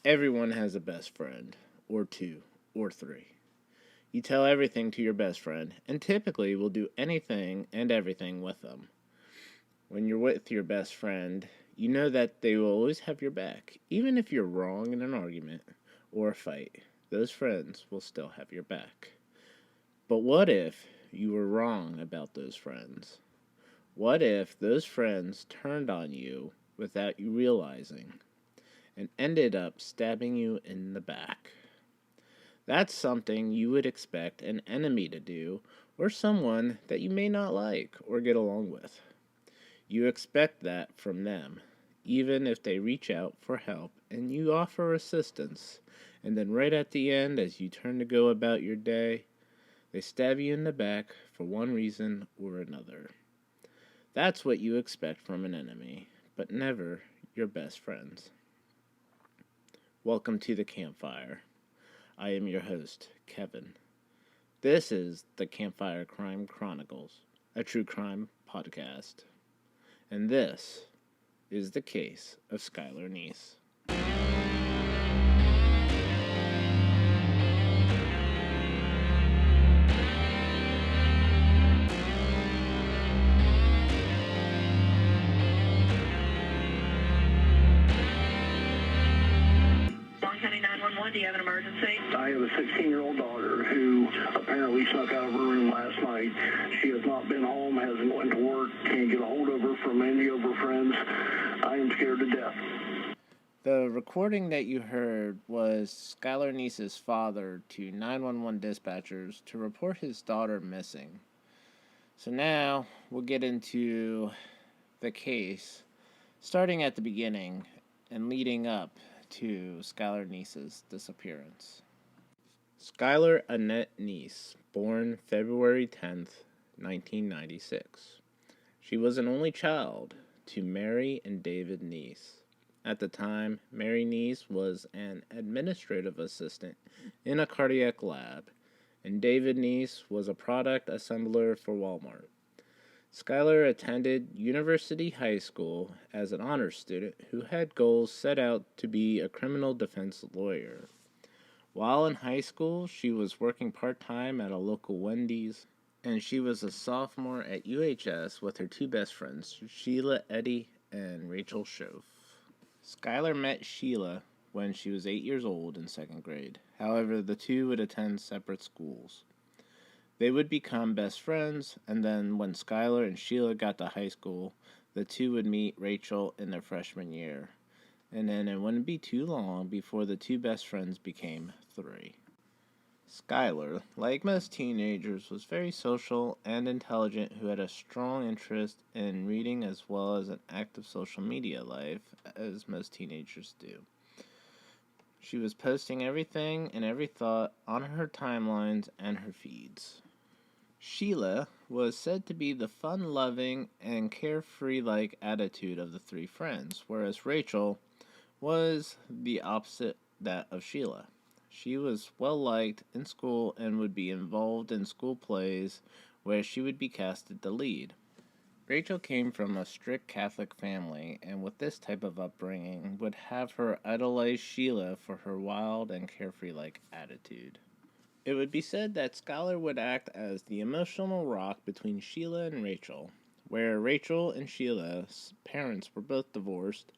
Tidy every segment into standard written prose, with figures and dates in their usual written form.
Everyone has a best friend, or two, or three. You tell everything to your best friend, and typically will do anything and everything with them. When you're with your best friend, you know that they will always have your back. Even if you're wrong in an argument or a fight, those friends will still have your back. But what if you were wrong about those friends? What if those friends turned on you without you realizing and ended up stabbing you in the back? That's something you would expect an enemy to do, or someone that you may not like or get along with. You expect that from them, even if they reach out for help and you offer assistance, and then right at the end, as you turn to go about your day, they stab you in the back for one reason or another. That's what you expect from an enemy, but never your best friends. Welcome to the campfire. I am your host, Kevin. This is the Campfire Crime Chronicles, a true crime podcast. And this is the case of Skyler Neese. County 911, do you have an emergency? I have a 16-year-old daughter who apparently snuck out of her room last night. She has not been home, hasn't went to work, can't get a hold of her from any of her friends. I am scared to death. The recording that you heard was Skyler Neese's father to 911 dispatchers to report his daughter missing. So now we'll get into the case, starting at the beginning and leading up to Skyler Neese's disappearance. Skyler Annette Neese, born February 10th, 1996. She was an only child to Mary and David Neese. At the time, Mary Neese was an administrative assistant in a cardiac lab, and David Neese was a product assembler for Walmart. Skyler attended University High School as an honors student who had goals set out to be a criminal defense lawyer. While in high school, she was working part-time at a local Wendy's, and she was a sophomore at UHS with her two best friends, Sheila Eddy and Rachel Schoaf. Skyler met Sheila when she was 8 years old in second grade. However, the two would attend separate schools. They would become best friends, and then when Skyler and Sheila got to high school, the two would meet Rachel in their freshman year. And then it wouldn't be too long before the two best friends became three. Skyler, like most teenagers, was very social and intelligent who had a strong interest in reading as well as an active social media life, as most teenagers do. She was posting everything and every thought on her timelines and her feeds. Sheila was said to be the fun-loving and carefree-like attitude of the three friends, whereas Rachel was the opposite that of Sheila. She was well-liked in school and would be involved in school plays where she would be casted the lead. Rachel came from a strict Catholic family, and with this type of upbringing would have her idolize Sheila for her wild and carefree-like attitude. It would be said that Skyler would act as the emotional rock between Sheila and Rachel. Where Rachel and Sheila's parents were both divorced,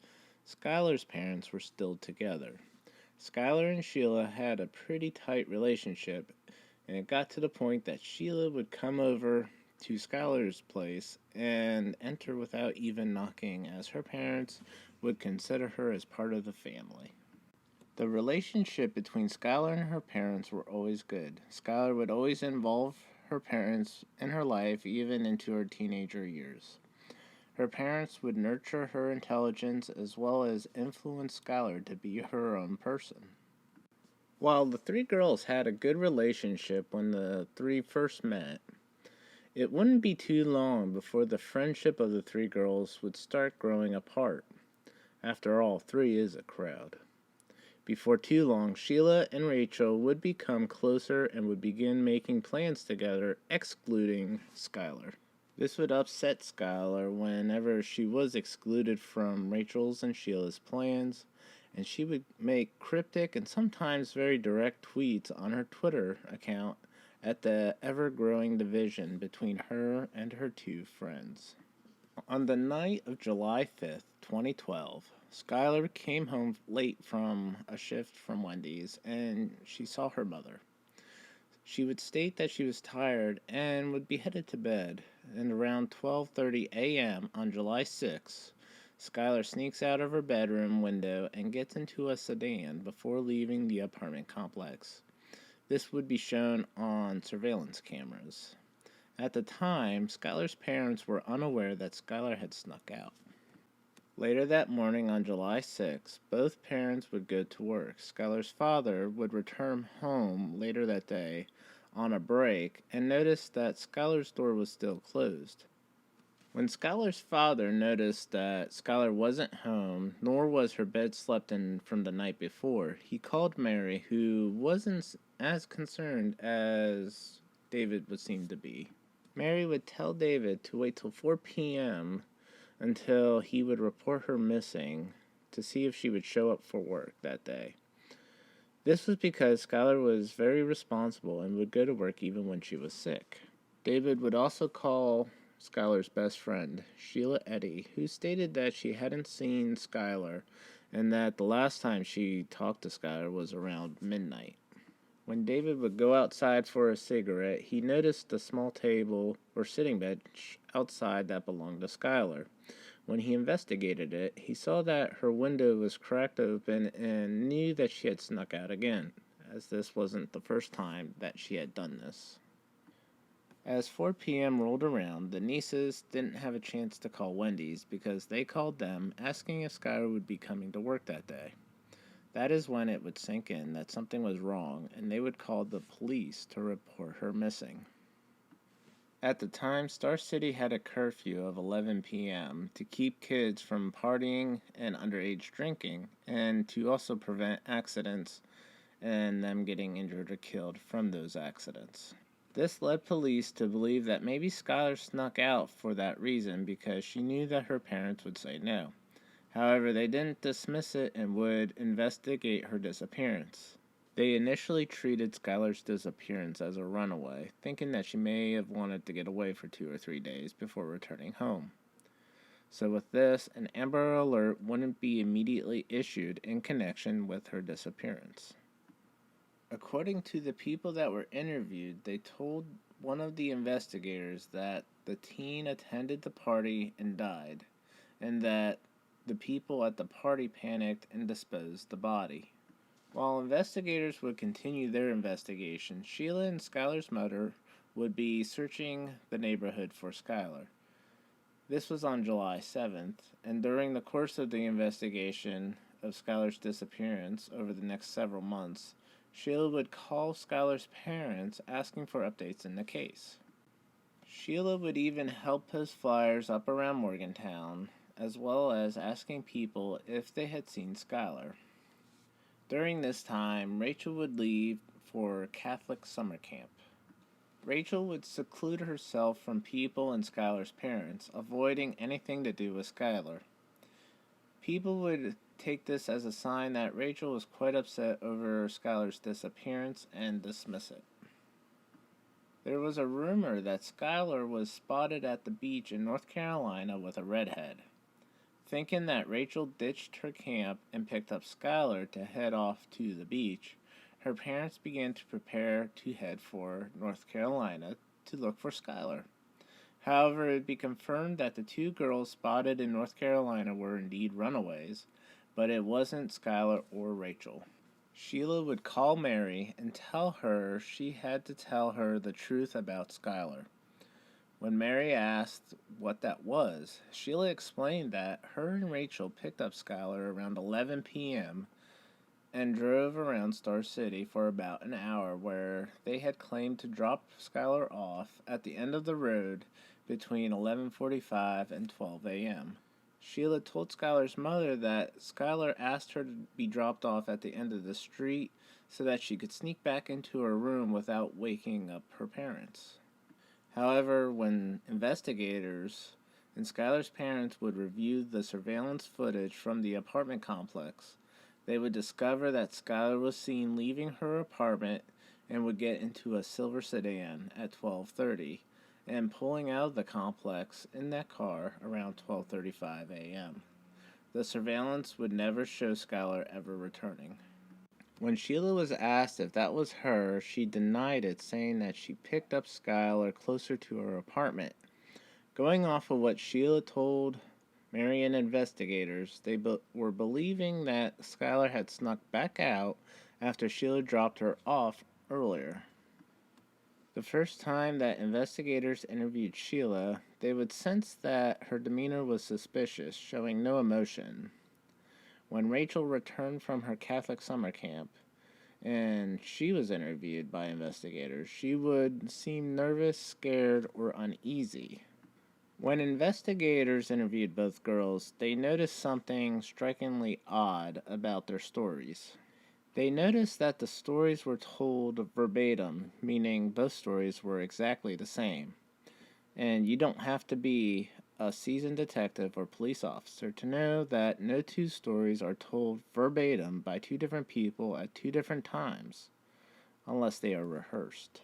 Skyler's parents were still together. Skyler and Sheila had a pretty tight relationship, and it got to the point that Sheila would come over to Skyler's place and enter without even knocking, as her parents would consider her as part of the family. The relationship between Skyler and her parents were always good. Skyler would always involve her parents in her life, even into her teenager years. Her parents would nurture her intelligence as well as influence Skyler to be her own person. While the three girls had a good relationship when the three first met, it wouldn't be too long before the friendship of the three girls would start growing apart. After all, three is a crowd. Before too long, Sheila and Rachel would become closer and would begin making plans together, excluding Skyler. This would upset Skyler whenever she was excluded from Rachel's and Sheila's plans, and she would make cryptic and sometimes very direct tweets on her Twitter account at the ever-growing division between her and her two friends. On the night of July 5th, 2012, Skyler came home late from a shift from Wendy's and she saw her mother. She would state that she was tired and would be headed to bed, and around 12:30 a.m. on July 6th, Skyler sneaks out of her bedroom window and gets into a sedan before leaving the apartment complex. This would be shown on surveillance cameras. At the time, Skyler's parents were unaware that Skyler had snuck out. Later that morning on July 6th, both parents would go to work. Skyler's father would return home later that day on a break and noticed that Skyler's door was still closed. When Skyler's father noticed that Skyler wasn't home, nor was her bed slept in from the night before, he called Mary, who wasn't as concerned as David would seem to be. Mary would tell David to wait till 4 p.m. until he would report her missing to see if she would show up for work that day. This was because Skyler was very responsible and would go to work even when she was sick. David would also call Skyler's best friend, Sheila Eddy, who stated that she hadn't seen Skyler and that the last time she talked to Skyler was around midnight. When David would go outside for a cigarette, he noticed a small table or sitting bench outside that belonged to Skyler. When he investigated it, he saw that her window was cracked open and knew that she had snuck out again, as this wasn't the first time that she had done this. As 4 p.m. rolled around, the Neeses didn't have a chance to call Wendy's because they called them asking if Skyler would be coming to work that day. That is when it would sink in that something was wrong, and they would call the police to report her missing. At the time, Star City had a curfew of 11 p.m. to keep kids from partying and underage drinking, and to also prevent accidents and them getting injured or killed from those accidents. This led police to believe that maybe Skyler snuck out for that reason because she knew that her parents would say no. However, they didn't dismiss it and would investigate her disappearance. They initially treated Skyler's disappearance as a runaway, thinking that she may have wanted to get away for 2 or 3 days before returning home. So with this, an Amber Alert wouldn't be immediately issued in connection with her disappearance. According to the people that were interviewed, they told one of the investigators that the teen attended the party and died, and that the people at the party panicked and disposed the body. While investigators would continue their investigation, Sheila and Skyler's mother would be searching the neighborhood for Skyler. This was on July 7th, and during the course of the investigation of Skyler's disappearance over the next several months, Sheila would call Skyler's parents asking for updates in the case. Sheila would even help post flyers up around Morgantown, as well as asking people if they had seen Skyler. During this time, Rachel would leave for Catholic summer camp. Rachel would seclude herself from people and Skyler's parents, avoiding anything to do with Skyler. People would take this as a sign that Rachel was quite upset over Skyler's disappearance and dismiss it. There was a rumor that Skyler was spotted at the beach in North Carolina with a redhead. Thinking that Rachel ditched her camp and picked up Skyler to head off to the beach, her parents began to prepare to head for North Carolina to look for Skyler. However, it would be confirmed that the two girls spotted in North Carolina were indeed runaways, but it wasn't Skyler or Rachel. Sheila would call Mary and tell her she had to tell her the truth about Skyler. When Mary asked what that was, Sheila explained that her and Rachel picked up Skyler around 11 p.m. and drove around Star City for about an hour, where they had claimed to drop Skyler off at the end of the road between 11:45 and 12 a.m. Sheila told Skyler's mother that Skyler asked her to be dropped off at the end of the street so that she could sneak back into her room without waking up her parents. However, when investigators and Skyler's parents would review the surveillance footage from the apartment complex, They would discover that Skyler was seen leaving her apartment and would get into a silver sedan at 12:30 and pulling out of the complex in that car around 12:35 a.m. The surveillance would never show Skyler ever returning. When Sheila was asked if that was her, she denied it, saying that she picked up Skyler closer to her apartment. Going off of what Sheila told Marion investigators, they were believing that Skyler had snuck back out after Sheila dropped her off earlier. The first time that investigators interviewed Sheila, they would sense that her demeanor was suspicious, showing no emotion. When Rachel returned from her Catholic summer camp and she was interviewed by investigators, she would seem nervous, scared, or uneasy. When investigators interviewed both girls, they noticed something strikingly odd about their stories. They noticed that the stories were told verbatim, meaning both stories were exactly the same. And you don't have to be a seasoned detective or police officer to know that no two stories are told verbatim by two different people at two different times, unless they are rehearsed.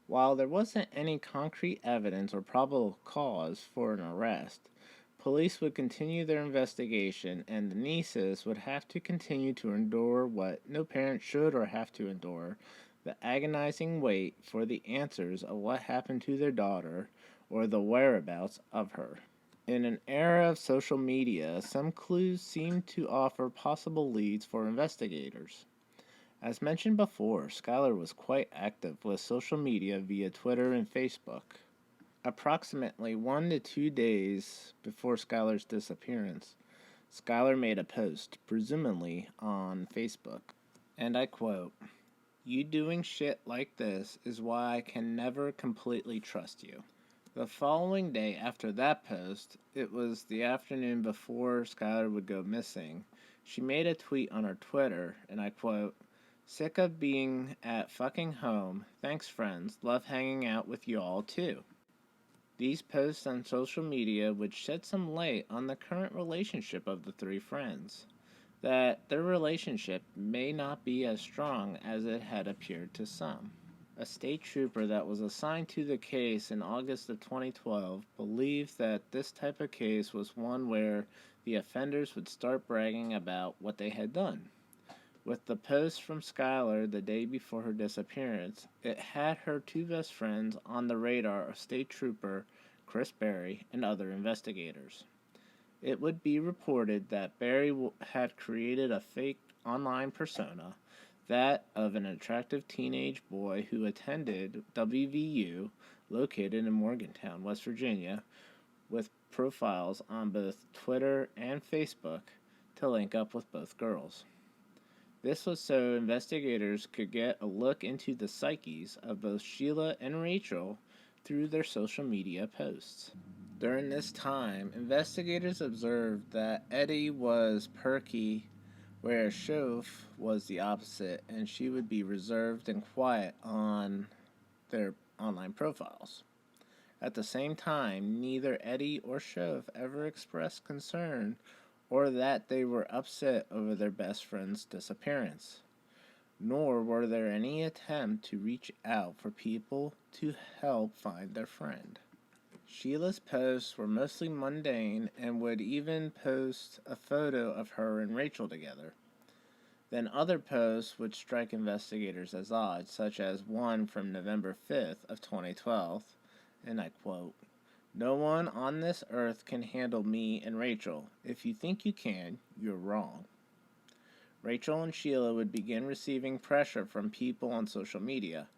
While there wasn't any concrete evidence or probable cause for an arrest, police would continue their investigation, and the Neeses would have to continue to endure what no parent should or have to endure, the agonizing wait for the answers of what happened to their daughter or the whereabouts of her. In an era of social media, some clues seemed to offer possible leads for investigators. As mentioned before, Skyler was quite active with social media via Twitter and Facebook. Approximately 1 to 2 days before Skyler's disappearance, Skyler made a post, presumably on Facebook, and I quote, "You doing shit like this is why I can never completely trust you." The following day after that post, it was the afternoon before Skyler would go missing, she made a tweet on her Twitter, and I quote, "Sick of being at fucking home. Thanks friends. Love hanging out with you all too." These posts on social media would shed some light on the current relationship of the three friends, that their relationship may not be as strong as it had appeared to some. A state trooper that was assigned to the case in August of 2012 believed that this type of case was one where the offenders would start bragging about what they had done. With the post from Skyler the day before her disappearance, it had her two best friends on the radar of State Trooper Chris Berry and other investigators. It would be reported that Berry had created a fake online persona, that of an attractive teenage boy who attended WVU, located in Morgantown, West Virginia, with profiles on both Twitter and Facebook to link up with both girls. This was so investigators could get a look into the psyches of both Sheila and Rachel through their social media posts. During this time, investigators observed that Eddie was perky, whereas Shove was the opposite, and she would be reserved and quiet on their online profiles. At the same time, neither Eddie or Shove ever expressed concern or that they were upset over their best friend's disappearance, nor were there any attempt to reach out for people to help find their friend. Sheila's posts were mostly mundane and would even post a photo of her and Rachel together. Then other posts would strike investigators as odd, such as one from November 5th of 2012, and I quote, "No one on this earth can handle me and Rachel. If you think you can, you're wrong." Rachel and Sheila would begin receiving pressure from people on social media.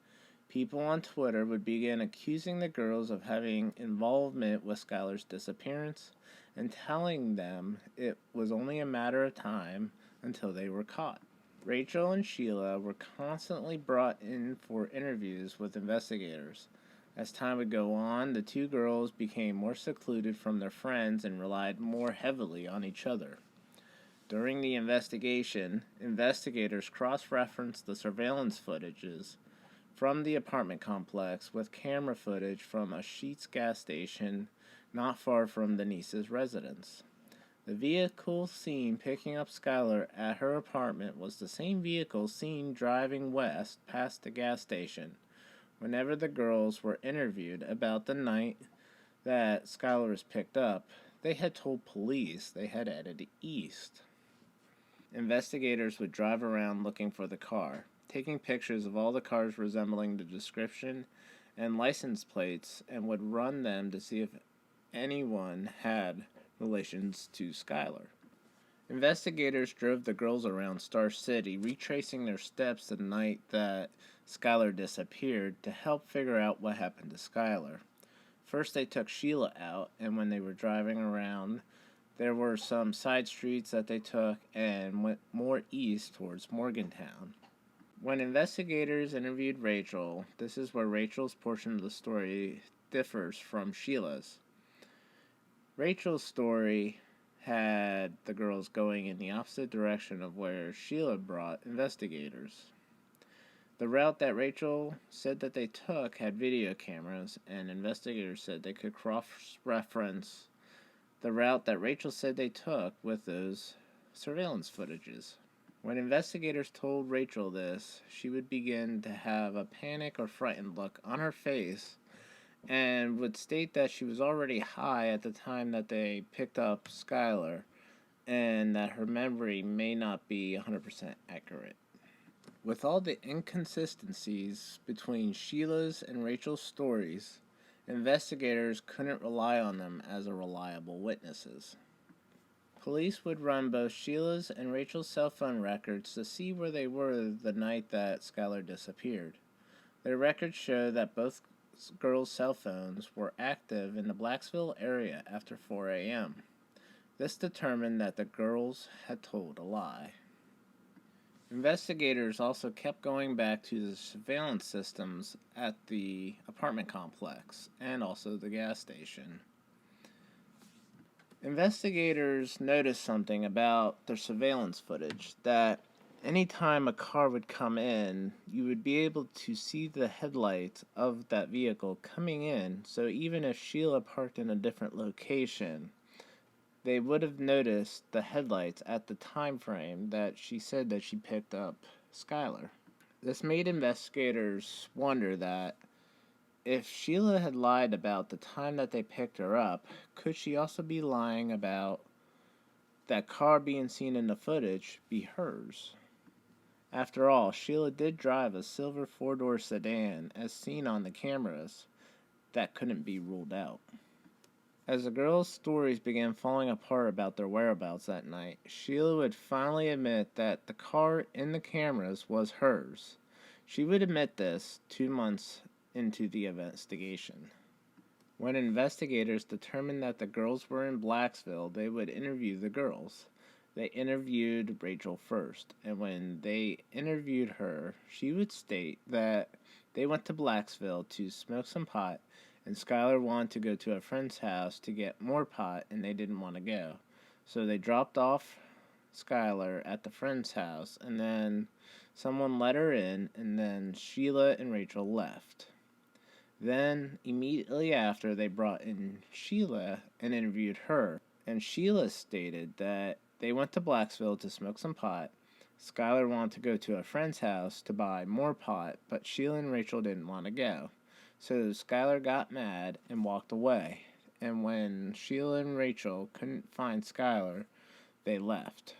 People on Twitter would begin accusing the girls of having involvement with Skyler's disappearance and telling them it was only a matter of time until they were caught. Rachel and Sheila were constantly brought in for interviews with investigators. As time would go on, the two girls became more secluded from their friends and relied more heavily on each other. During the investigation, investigators cross-referenced the surveillance footages from the apartment complex with camera footage from a Sheetz gas station not far from the Neese's residence. The vehicle seen picking up Skyler at her apartment was the same vehicle seen driving west past the gas station. Whenever the girls were interviewed about the night that Skyler was picked up, they had told police they had headed east. Investigators would drive around looking for the car, taking pictures of all the cars resembling the description and license plates, and would run them to see if anyone had relations to Skyler. Investigators drove the girls around Star City, retracing their steps the night that Skyler disappeared to help figure out what happened to Skyler. First, they took Sheila out, and when they were driving around, there were some side streets that they took and went more east towards Morgantown. When investigators interviewed Rachel, this is where Rachel's portion of the story differs from Sheila's. Rachel's story had the girls going in the opposite direction of where Sheila brought investigators. The route that Rachel said that they took had video cameras, and investigators said they could cross-reference the route that Rachel said they took with those surveillance footages. When investigators told Rachel this, she would begin to have a panic or frightened look on her face and would state that she was already high at the time that they picked up Skyler and that her memory may not be 100% accurate. With all the inconsistencies between Sheila's and Rachel's stories, investigators couldn't rely on them as reliable witnesses. Police would run both Sheila's and Rachel's cell phone records to see where they were the night that Skyler disappeared. Their records show that both girls' cell phones were active in the Blacksville area after 4 a.m. This determined that the girls had told a lie. Investigators also kept going back to the surveillance systems at the apartment complex and also the gas station. Investigators noticed something about their surveillance footage, that anytime a car would come in, you would be able to see the headlights of that vehicle coming in, so even if Sheila parked in a different location, they would have noticed the headlights at the time frame that she said that she picked up Skyler. This made investigators wonder that if Sheila had lied about the time that they picked her up, could she also be lying about that car being seen in the footage be hers? After all, Sheila did drive a silver four-door sedan as seen on the cameras. That couldn't be ruled out. As the girls' stories began falling apart about their whereabouts that night, Sheila would finally admit that the car in the cameras was hers. She would admit this 2 months into the investigation. When investigators determined that the girls were in Blacksville, they would interview the girls. They interviewed Rachel first, and when they interviewed her, she would state that they went to Blacksville to smoke some pot, and Skyler wanted to go to a friend's house to get more pot, and they didn't want to go. So they dropped off Skyler at the friend's house, and then someone let her in, and then Sheila and Rachel left. Then, immediately after, they brought in Sheila and interviewed her, and Sheila stated that they went to Blacksville to smoke some pot. Skyler wanted to go to a friend's house to buy more pot, but Sheila and Rachel didn't want to go. So Skyler got mad and walked away, and when Sheila and Rachel couldn't find Skyler, they left.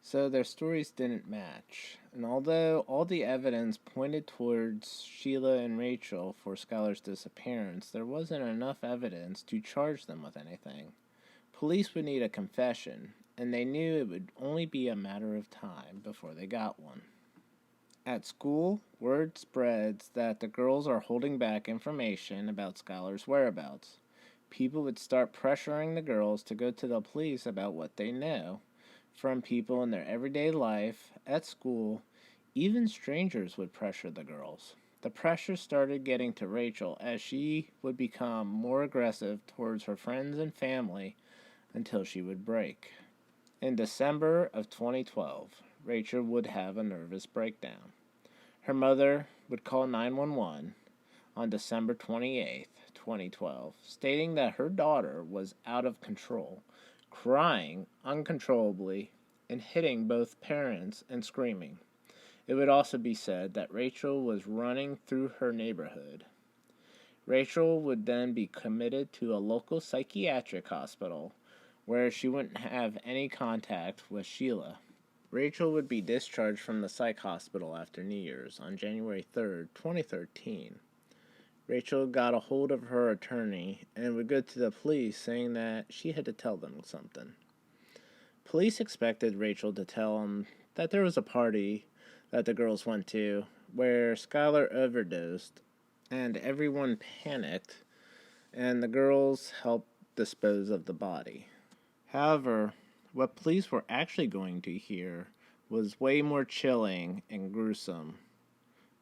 So their stories didn't match, and although all the evidence pointed towards Sheila and Rachel for Skyler's disappearance, there wasn't enough evidence to charge them with anything. Police would need a confession, and they knew it would only be a matter of time before they got one. At school, word spreads that the girls are holding back information about Skyler's whereabouts. People would start pressuring the girls to go to the police about what they know from people in their everyday life, at school. Even strangers would pressure the girls. The pressure started getting to Rachel as she would become more aggressive towards her friends and family until she would break. In December of 2012, Rachel would have a nervous breakdown. Her mother would call 911 on December 28, 2012, stating that her daughter was out of control. crying uncontrollably and hitting both parents and screaming. It would also be said that Rachel was running through her neighborhood. Rachel would then be committed to a local psychiatric hospital where she wouldn't have any contact with Sheila. Rachel would be discharged from the psych hospital after New Year's on January 3rd, 2013. Rachel got a hold of her attorney and would go to the police saying that she had to tell them something. Police expected Rachel to tell them that there was a party that the girls went to where Skyler overdosed, and everyone panicked, and the girls helped dispose of the body. However, what police were actually going to hear was way more chilling and gruesome,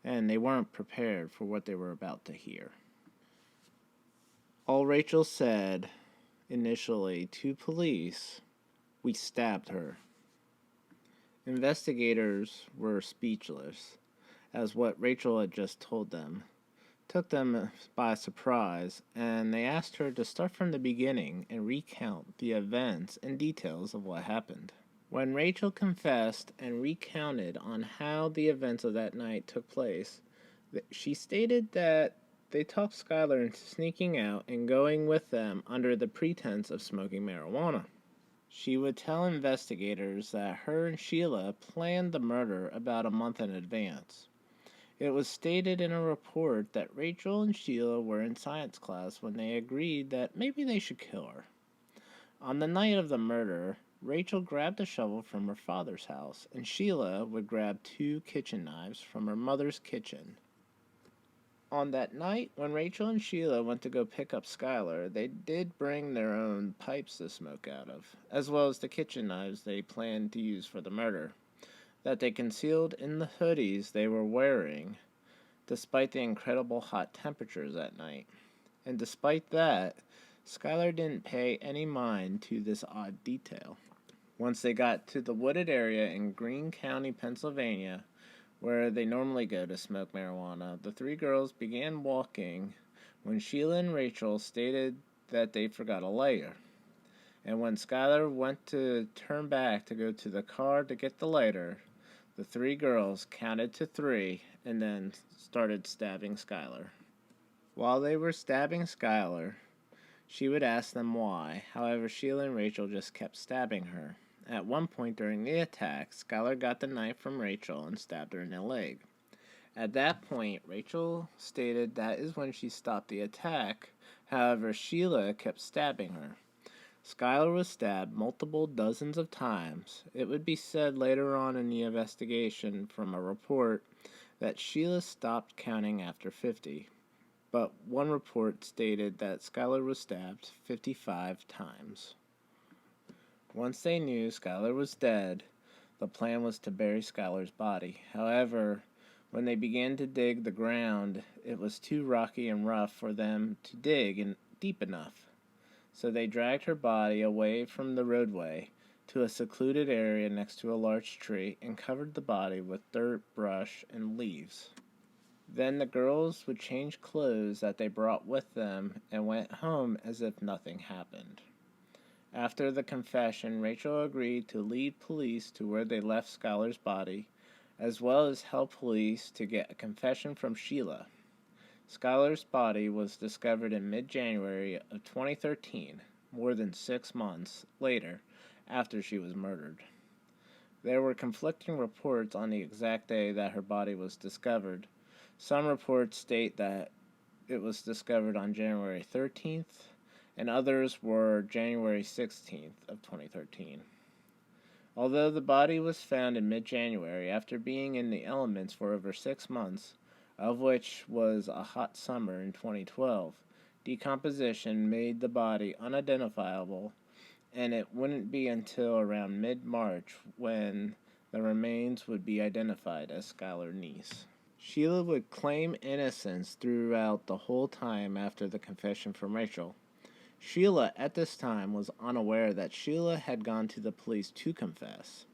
and they weren't prepared for what they were about to hear. All Rachel said initially to police, "We stabbed her." Investigators were speechless, as what Rachel had just told them took them by surprise, and they asked her to start from the beginning and recount the events and details of what happened. When Rachel confessed and recounted on how the events of that night took place, she stated that they talked Skyler into sneaking out and going with them under the pretense of smoking marijuana. She would tell investigators that her and Sheila planned the murder about a month in advance. It was stated in a report that Rachel and Sheila were in science class when they agreed that maybe they should kill her. On the night of the murder, Rachel grabbed a shovel from her father's house, and Sheila would grab 2 kitchen knives from her mother's kitchen. On that night, when Rachel and Sheila went to go pick up Skyler, they did bring their own pipes to smoke out of, as well as the kitchen knives they planned to use for the murder, that they concealed in the hoodies they were wearing, despite the incredible hot temperatures that night. And despite that, Skyler didn't pay any mind to this odd detail. Once they got to the wooded area in Greene County, Pennsylvania, where they normally go to smoke marijuana, the 3 girls began walking when Sheila and Rachel stated that they forgot a lighter. And when Skyler went to turn back to go to the car to get the lighter, the 3 girls counted to 3 and then started stabbing Skyler. While they were stabbing Skyler, she would ask them why. However, Sheila and Rachel just kept stabbing her. At one point during the attack, Skyler got the knife from Rachel and stabbed her in the leg. At that point, Rachel stated that is when she stopped the attack. However, Sheila kept stabbing her. Skyler was stabbed multiple dozens of times. It would be said later on in the investigation from a report that Sheila stopped counting after 50. But one report stated that Skyler was stabbed 55 times. Once they knew Skyler was dead, the plan was to bury Skyler's body. However, when they began to dig the ground, it was too rocky and rough for them to dig deep enough. So they dragged her body away from the roadway to a secluded area next to a large tree and covered the body with dirt, brush, and leaves. Then the girls would change clothes that they brought with them and went home as if nothing happened. After the confession, Rachel agreed to lead police to where they left Skyler's body, as well as help police to get a confession from Sheila. Skyler's body was discovered in mid-January of 2013, more than 6 months later after she was murdered. There were conflicting reports on the exact day that her body was discovered. Some reports state that it was discovered on January 13th, and others were January 16th of 2013. Although the body was found in mid-January after being in the elements for over 6 months, of which was a hot summer in 2012, decomposition made the body unidentifiable, and it wouldn't be until around mid-March when the remains would be identified as Skyler Neese. Sheila would claim innocence throughout the whole time after the confession from Rachel. Sheila at this time was unaware that Sheila had gone to the police to confess.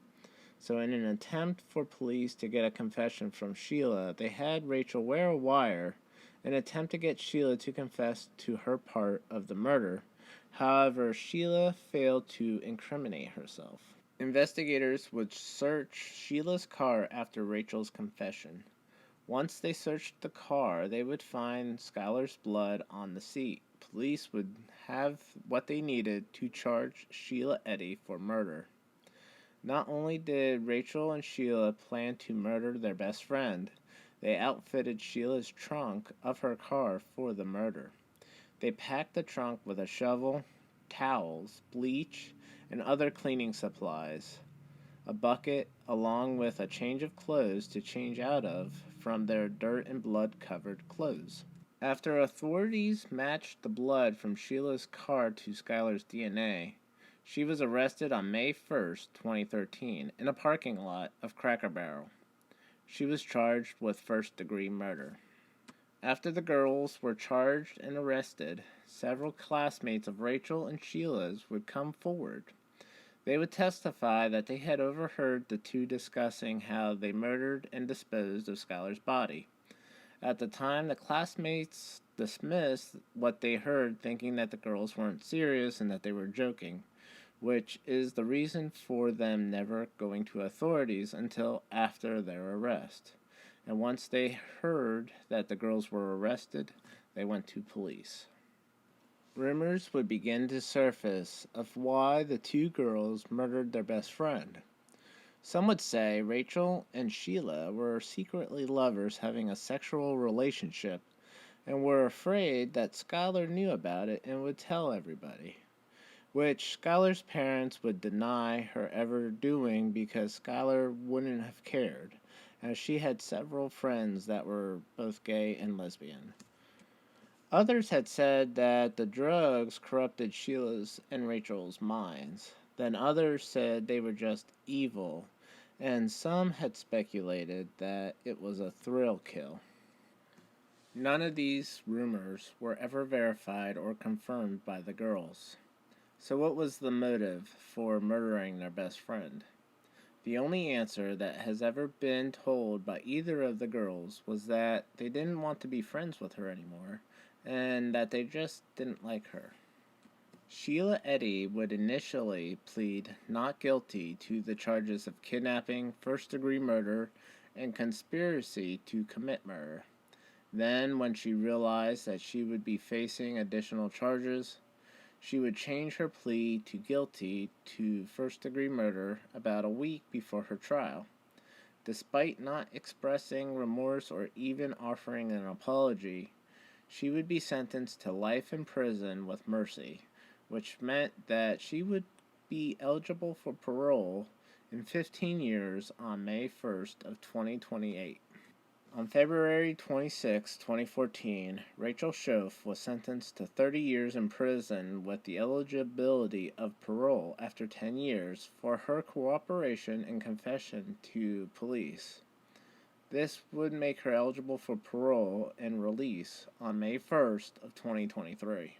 So in an attempt for police to get a confession from Sheila, they had Rachel wear a wire in an attempt to get Sheila to confess to her part of the murder. However, Sheila failed to incriminate herself. Investigators would search Sheila's car after Rachel's confession. Once they searched the car, they would find Skyler's blood on the seat. Police would have what they needed to charge Sheila Eddy for murder. Not only did Rachel and Sheila plan to murder their best friend, they outfitted Sheila's trunk of her car for the murder. They packed the trunk with a shovel, towels, bleach, and other cleaning supplies, a bucket, along with a change of clothes to change out of from their dirt and blood-covered clothes. After authorities matched the blood from Sheila's car to Skyler's DNA, she was arrested on May 1st, 2013, in a parking lot of Cracker Barrel. She was charged with first-degree murder. After the girls were charged and arrested, several classmates of Rachel and Sheila's would come forward. They would testify that they had overheard the two discussing how they murdered and disposed of Skyler's body. At the time, the classmates dismissed what they heard, thinking that the girls weren't serious and that they were joking, which is the reason for them never going to authorities until after their arrest. And once they heard that the girls were arrested, they went to police. Rumors would begin to surface of why the two girls murdered their best friend. Some would say Rachel and Sheila were secretly lovers having a sexual relationship and were afraid that Skyler knew about it and would tell everybody, which Skyler's parents would deny her ever doing because Skyler wouldn't have cared, as she had several friends that were both gay and lesbian. Others had said that the drugs corrupted Sheila's and Rachel's minds. Then others said they were just evil, and some had speculated that it was a thrill kill. None of these rumors were ever verified or confirmed by the girls. So what was the motive for murdering their best friend? The only answer that has ever been told by either of the girls was that they didn't want to be friends with her anymore, and that they just didn't like her. Sheila Eddy would initially plead not guilty to the charges of kidnapping, first-degree murder, and conspiracy to commit murder. Then, when she realized that she would be facing additional charges, she would change her plea to guilty to first-degree murder about a week before her trial. Despite not expressing remorse or even offering an apology, she would be sentenced to life in prison with mercy, which meant that she would be eligible for parole in 15 years on May 1st of 2028. On February 26, 2014, Rachel Schoaf was sentenced to 30 years in prison with the eligibility of parole after 10 years for her cooperation and confession to police. This would make her eligible for parole and release on May 1st of 2023.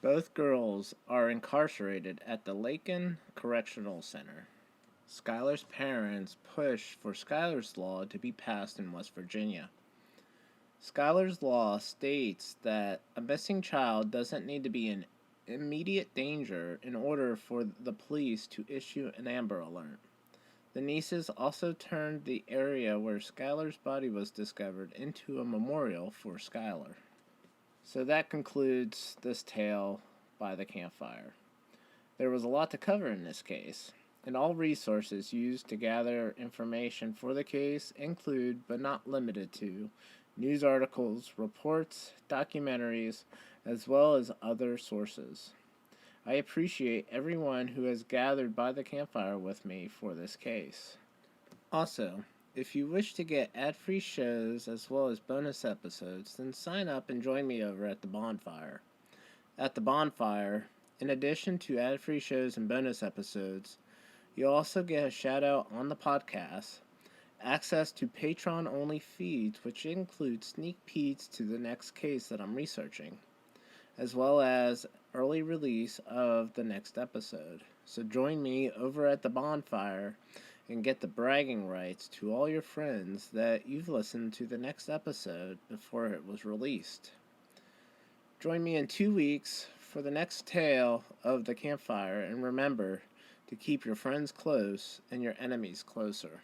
Both girls are incarcerated at the Lakin Correctional Center. Skyler's parents pushed for Skyler's Law to be passed in West Virginia. Skyler's Law states that a missing child doesn't need to be in immediate danger in order for the police to issue an Amber Alert. The Neeses also turned the area where Skyler's body was discovered into a memorial for Skyler. So that concludes this tale by the campfire. There was a lot to cover in this case, and all resources used to gather information for the case include, but not limited to, news articles, reports, documentaries, as well as other sources. I appreciate everyone who has gathered by the campfire with me for this case. Also, if you wish to get ad-free shows as well as bonus episodes, then sign up and join me over at the Bonfire. At the Bonfire, in addition to ad-free shows and bonus episodes, you'll also get a shout-out on the podcast, access to Patreon-only feeds, which include sneak peeks to the next case that I'm researching, as well as early release of the next episode. So join me over at the Bonfire and get the bragging rights to all your friends that you've listened to the next episode before it was released. Join me in 2 weeks for the next tale of the campfire, and remember to keep your friends close and your enemies closer.